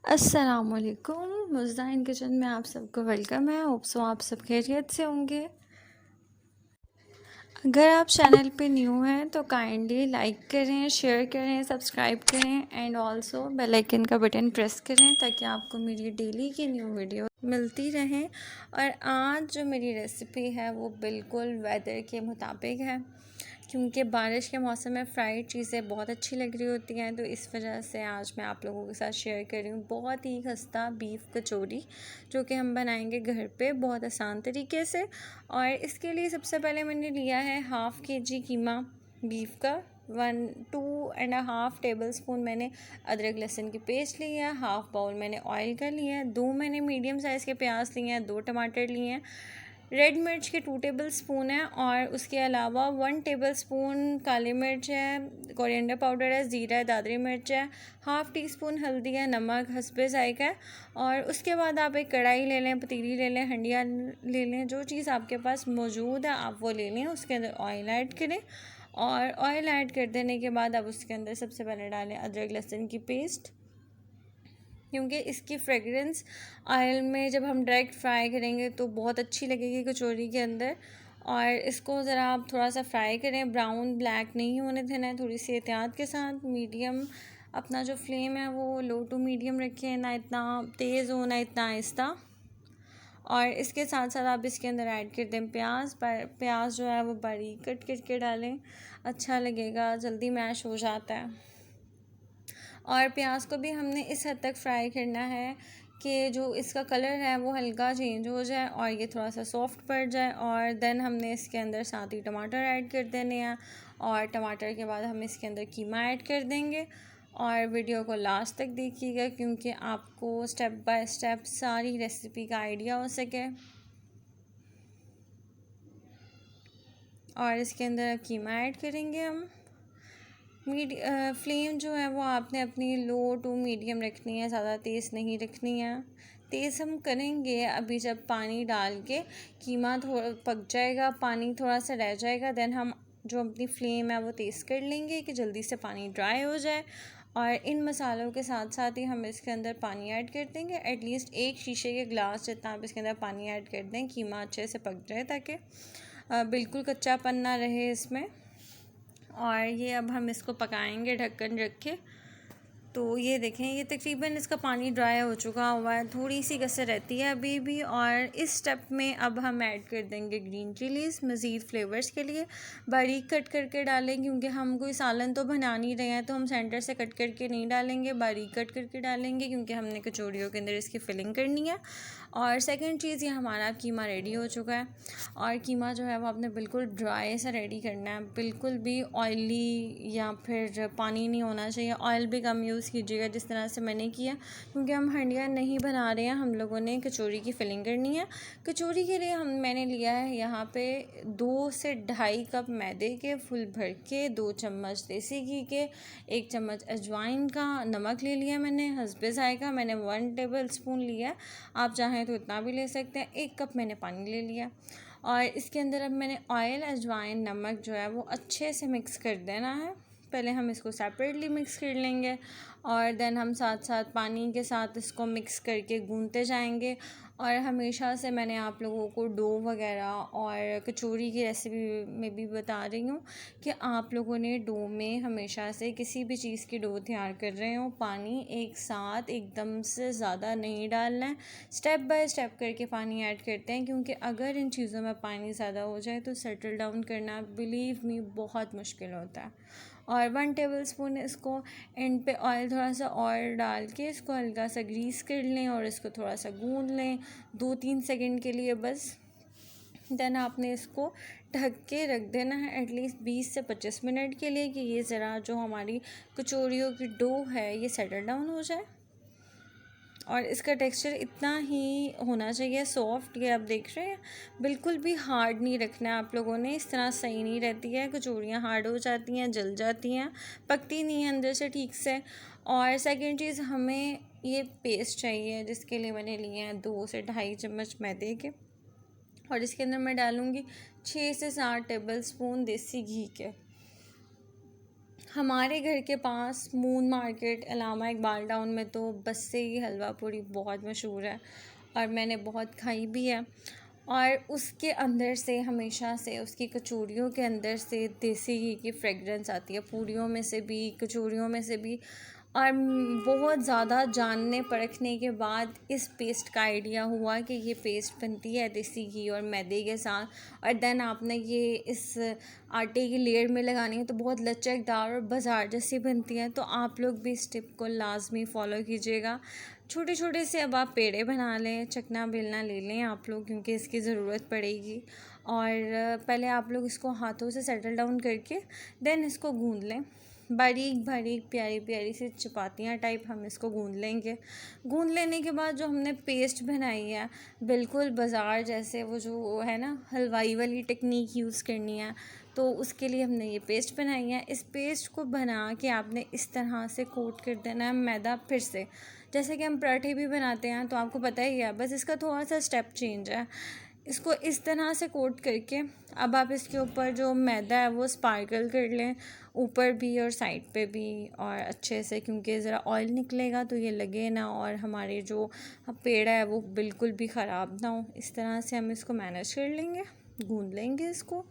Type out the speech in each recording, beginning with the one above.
अस्सलामुअलैकुम। मुज़्ज़ाइन किचन में आप सबको वेलकम है। होप सो आप सब खैरियत से होंगे। अगर आप चैनल पे न्यू हैं तो काइंडली लाइक करें, शेयर करें, सब्सक्राइब करें एंड ऑल्सो बेल आइकन का बटन प्रेस करें ताकि आपको मेरी डेली की न्यू वीडियो मिलती रहें। और आज जो मेरी रेसिपी है वो बिल्कुल वेदर के मुताबिक है, क्योंकि बारिश के मौसम में फ्राइड चीज़ें बहुत अच्छी लग रही होती हैं, तो इस वजह से आज मैं आप लोगों के साथ शेयर कर रही हूँ बहुत ही खस्ता बीफ कचौरी, जो कि हम बनाएंगे घर पे बहुत आसान तरीके से। और इसके लिए सबसे पहले मैंने लिया है 1/2 kg कीमा बीफ का। 1-2.5 टेबल स्पून मैंने अदरक लहसुन की पेस्ट ली है। 1/2 बाउल मैंने ऑयल का लिया है। 2 मैंने मीडियम साइज़ के प्याज लिए हैं। 2 टमाटर लिए हैं। रेड मिर्च के 2 टेबल स्पून है और उसके अलावा 1 टेबल स्पून काली मिर्च है, कोरिएंडर पाउडर है, ज़ीरा है, दादरी मिर्च है, 1/2 टीस्पून हल्दी है, नमक हस्बे ज़ायक़ा है। और उसके बाद आप एक कढ़ाई ले लें, पतीली ले लें, हंडिया ले लें, जो चीज़ आपके पास मौजूद है आप वो ले लें। उसके अंदर ऑयल ऐड करें और ऑयल ऐड कर देने के बाद अब उसके अंदर सबसे पहले डालें अदरक लहसुन की पेस्ट, क्योंकि इसकी फ्रेगरेंस ऑयल में जब हम डायरेक्ट फ्राई करेंगे तो बहुत अच्छी लगेगी कचौरी के अंदर। और इसको ज़रा आप थोड़ा सा फ्राई करें, ब्राउन ब्लैक नहीं होने देना है, थोड़ी सी एहतियात के साथ। मीडियम अपना जो फ्लेम है वो लो टू मीडियम रखें, ना इतना तेज़ हो ना इतना आहिस्ता। और इसके साथ साथ आप इसके अंदर ऐड कर दें प्याज। प्याज जो है वो बारीक कट करके डालें, अच्छा लगेगा, जल्दी मैश हो जाता है। और प्याज को भी हमने इस हद तक फ्राई करना है कि जो इसका कलर है वो हल्का चेंज हो जाए और ये थोड़ा सा सॉफ्ट पड़ जाए। और देन हमने इसके अंदर साथ ही टमाटर ऐड कर देने हैं और टमाटर के बाद हम इसके अंदर कीमा ऐड कर देंगे। और वीडियो को लास्ट तक देखिएगा, क्योंकि आपको स्टेप बाय स्टेप सारी रेसिपी का आइडिया हो सके। और इसके अंदर कीमा ऐड करेंगे हम। फ्लेम जो है वो आपने अपनी लो टू मीडियम रखनी है, ज़्यादा तेज़ नहीं रखनी है। तेज़ हम करेंगे अभी जब पानी डाल के कीमा थोड़ा पक जाएगा, पानी थोड़ा सा रह जाएगा, देन हम जो अपनी फ्लेम है वो तेज़ कर लेंगे कि जल्दी से पानी ड्राई हो जाए। और इन मसालों के साथ साथ ही हम इसके अंदर पानी ऐड कर देंगे। एटलीस्ट 1 शीशे के गिलास जितना आप इसके अंदर पानी ऐड कर दें, कीमा अच्छे से पक जाए ताकि बिल्कुल कच्चापन ना रहे इसमें। और ये अब हम इसको पकाएंगे ढक्कन रख के। तो ये देखें, ये तकरीबन इसका पानी ड्राई हो चुका हुआ है, थोड़ी सी कसर रहती है अभी भी। और इस स्टेप में अब हम ऐड कर देंगे ग्रीन चिलीज़ मज़ीद फ्लेवर्स के लिए। बारीक कट करके डालें, क्योंकि हम कोई सालन तो बना नहीं रहे हैं, तो हम सेंटर से कट करके नहीं डालेंगे, बारीक कट करके डालेंगे, क्योंकि हमने कचौड़ियों के अंदर इसकी फिलिंग करनी है। और सेकंड चीज़, ये हमारा कीमा रेडी हो चुका है। और कीमा जो है वो आपने बिल्कुल ड्राई सा रेडी करना है, बिल्कुल भी ऑयली या फिर पानी नहीं होना चाहिए। ऑयल भी कम यूज़ कीजिएगा जिस तरह से मैंने किया, क्योंकि हम हंडिया नहीं बना रहे हैं, हम लोगों ने कचौरी की फिलिंग करनी है। कचौरी के लिए मैंने लिया है यहाँ पे 2 से 2.5 कप मैदे के फुल भर के, 2 चम्मच देसी घी के, 1 चम्मच अजवाइन का, नमक ले लिया मैंने हस्बे ज़ायक़ा, मैंने 1 टेबल स्पून लिया है, आप चाहें तो इतना भी ले सकते हैं। 1 कप मैंने पानी ले लिया। और इसके अंदर अब मैंने ऑयल, अजवाइन, नमक जो है वो अच्छे से मिक्स कर देना है। पहले हम इसको सेपरेटली मिक्स कर लेंगे और देन हम साथ साथ पानी के साथ इसको मिक्स करके गूंथते जाएंगे। और हमेशा से मैंने आप लोगों को डो वगैरह और कचौरी की रेसिपी में भी बता रही हूँ कि आप लोगों ने डो में हमेशा से किसी भी चीज़ की डो तैयार कर रहे हो, पानी एक साथ एकदम से ज़्यादा नहीं डालना है, स्टेप बाय स्टेप करके पानी ऐड करते हैं, क्योंकि अगर इन चीज़ों में पानी ज़्यादा हो जाए तो सेटल डाउन करना बिलीव मी बहुत मुश्किल होता है। और 1 टेबल स्पून इसको एंड पे ऑयल थोड़ा सा और डाल के इसको हल्का सा ग्रीस कर लें और इसको थोड़ा सा गूंद लें 2-3 सेकंड के लिए बस। देन आपने इसको ढक के रख देना है एटलीस्ट 20 से 25 मिनट के लिए, कि ये ज़रा जो हमारी कचौरियों की डो है ये सेटल डाउन हो जाए। और इसका टेक्सचर इतना ही होना चाहिए सॉफ्ट, ये आप देख रहे हैं, बिल्कुल भी हार्ड नहीं रखना है आप लोगों ने, इस तरह सही नहीं रहती है। कचौरियाँ हार्ड हो जाती हैं, जल जाती हैं, पकती नहीं है अंदर से ठीक से। और सेकंड चीज़, हमें ये पेस्ट चाहिए जिसके लिए मैंने लिए हैं 2 से 2.5 चम्मच मैदे के। और इसके अंदर मैं डालूँगी 6 से 7 टेबल स्पून देसी घी के। हमारे घर के पास moon market Allama Iqbal town में तो बस्से की हलवा पूरी बहुत मशहूर है और मैंने बहुत खाई भी है। और उसके अंदर से हमेशा से उसकी कचौरियों के अंदर से देसी घी की फ्रेगरेंस आती है, पूरियों में से भी कचौरियों में से भी। और बहुत ज़्यादा जानने परखने के बाद इस पेस्ट का आइडिया हुआ कि ये पेस्ट बनती है देसी घी और मैदे के साथ, और देन आपने ये इस आटे की लेयर में लगानी है तो बहुत लचकदार और बाज़ार जैसी बनती है। तो आप लोग भी इस टिप को लाजमी फ़ॉलो कीजिएगा। छोटे छोटे से अब आप पेड़े बना लें, चकना बेलना ले लें आप लोग, क्योंकि इसकी ज़रूरत पड़ेगी। और पहले आप लोग इसको हाथों से सेटल डाउन करके देन इसको गूंद लें, बारीक बारीक प्यारी प्यारी सी चपातियाँ टाइप हम इसको गूंद लेंगे। गूंद लेने के बाद जो हमने पेस्ट बनाई है बिल्कुल बाज़ार जैसे, वो जो है ना हलवाई वाली टेक्निक यूज़ करनी है, तो उसके लिए हमने ये पेस्ट बनाई है। इस पेस्ट को बना के आपने इस तरह से कोट कर देना है मैदा फिर से, जैसे कि हम पराठे भी बनाते हैं, तो आपको पता ही है, बस इसका थोड़ा सा स्टेप चेंज है। इसको इस तरह से कोट करके अब आप इसके ऊपर जो मैदा है वो स्पार्कल कर लें, ऊपर भी और साइड पे भी, और अच्छे से, क्योंकि ज़रा ऑयल निकलेगा तो ये लगे ना और हमारे जो पेड़ा है वो बिल्कुल भी ख़राब ना हो। इस तरह से हम इसको मैनेज कर लेंगे, गूंद लेंगे इसको,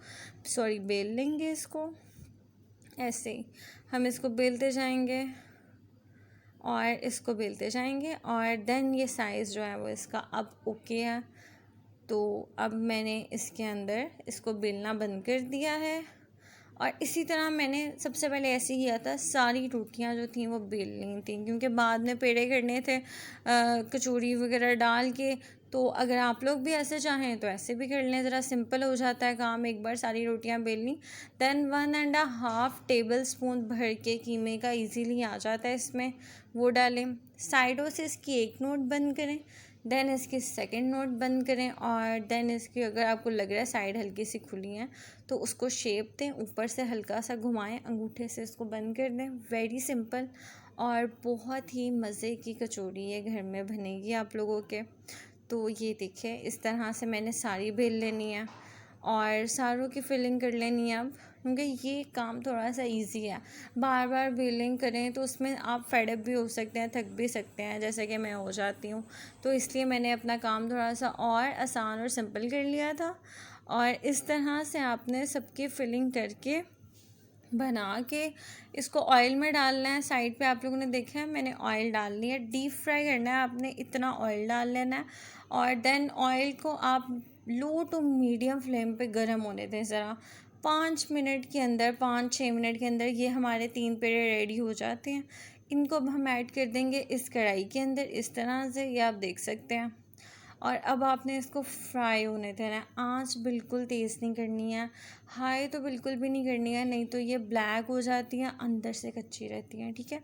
बेल लेंगे इसको। ऐसे ही हम इसको बेलते जाएंगे और इसको बेलते जाएंगे, और देन ये साइज़ जो है वो इसका अब ओके है। तो अब मैंने इसके अंदर इसको बेलना बंद कर दिया है, और इसी तरह मैंने सबसे पहले ऐसे किया था, सारी रोटियां जो थी वो बेल ली थी, क्योंकि बाद में पेड़े करने थे कचौरी वगैरह डाल के। तो अगर आप लोग भी ऐसे चाहें तो ऐसे भी कर लें, ज़रा सिंपल हो जाता है काम, एक बार सारी रोटियां बेल ली। देन 1.5 टेबल स्पून भर के कीमे का इजीली आ जाता है इसमें, वो डालें। साइडों से इसकी एक नोट बंद करें, देन इसकी सेकंड नोट बंद करें, और देन इसकी अगर आपको लग रहा है साइड हल्की सी खुली हैं तो उसको शेप दें, ऊपर से हल्का सा घुमाएं, अंगूठे से इसको बंद कर दें। वेरी सिंपल और बहुत ही मज़े की कचौड़ी ये घर में बनेगी आप लोगों के। तो ये देखिए, इस तरह से मैंने सारी बेल लेनी है और सारों की फिलिंग कर लेनी है अब, क्योंकि ये काम थोड़ा सा इजी है। बार बार बेलिंग करें तो उसमें आप फेडअप भी हो सकते हैं, थक भी सकते हैं, जैसे कि मैं हो जाती हूँ। तो इसलिए मैंने अपना काम थोड़ा सा और आसान और सिंपल कर लिया था। और इस तरह से आपने सबकी फिलिंग करके बना के इसको ऑयल में डालना है। साइड पे आप लोगों ने देखा है मैंने ऑयल डाल लिया, डीप फ्राई करना है आपने, इतना ऑयल डाल लेना है। और देन ऑयल को आप लो टू मीडियम फ्लेम पे गर्म होने दें ज़रा। 5 मिनट के अंदर, 5-6 मिनट के अंदर ये हमारे 3 पेड़े रेडी हो जाते हैं। इनको अब हम ऐड कर देंगे इस कढ़ाई के अंदर, इस तरह से, ये आप देख सकते हैं। और अब आपने इसको फ्राई होने देना है, आंच बिल्कुल तेज़ नहीं करनी है, हाई तो बिल्कुल भी नहीं करनी है, नहीं तो ये ब्लैक हो जाती हैं, अंदर से कच्ची रहती हैं। ठीक है,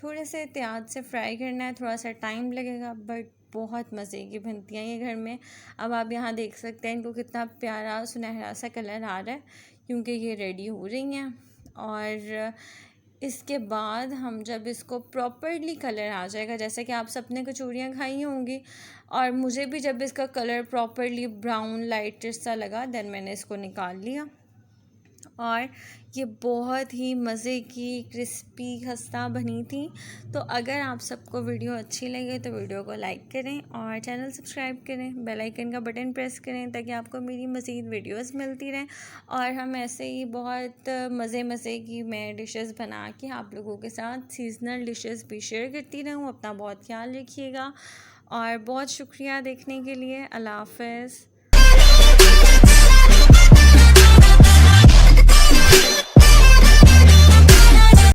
थोड़े से एहतियात से फ्राई करना है, थोड़ा सा टाइम लगेगा, बट बहुत मज़े की बनती हैं ये घर में। अब आप यहाँ देख सकते हैं इनको कितना प्यारा सुनहरा सा कलर आ रहा है, क्योंकि ये रेडी हो रही हैं। और इसके बाद हम जब इसको प्रॉपरली कलर आ जाएगा, जैसे कि आप सबने कचौरियाँ खाई होंगी, और मुझे भी जब इसका कलर प्रॉपरली ब्राउन लाइट सा लगा, देन मैंने इसको निकाल लिया। और ये बहुत ही मज़े की क्रिस्पी खस्ता बनी थी। तो अगर आप सबको वीडियो अच्छी लगे तो वीडियो को लाइक करें और चैनल सब्सक्राइब करें, बेल आइकन का बटन प्रेस करें, ताकि आपको मेरी मज़ीद वीडियोस मिलती रहें। और हम ऐसे ही बहुत मज़े की मैं डिशेस बना के आप लोगों के साथ सीज़नल डिशेस भी शेयर करती रहूँ। अपना बहुत ख्याल रखिएगा और बहुत शुक्रिया देखने के लिए। अल्लाह हाफ़िज़।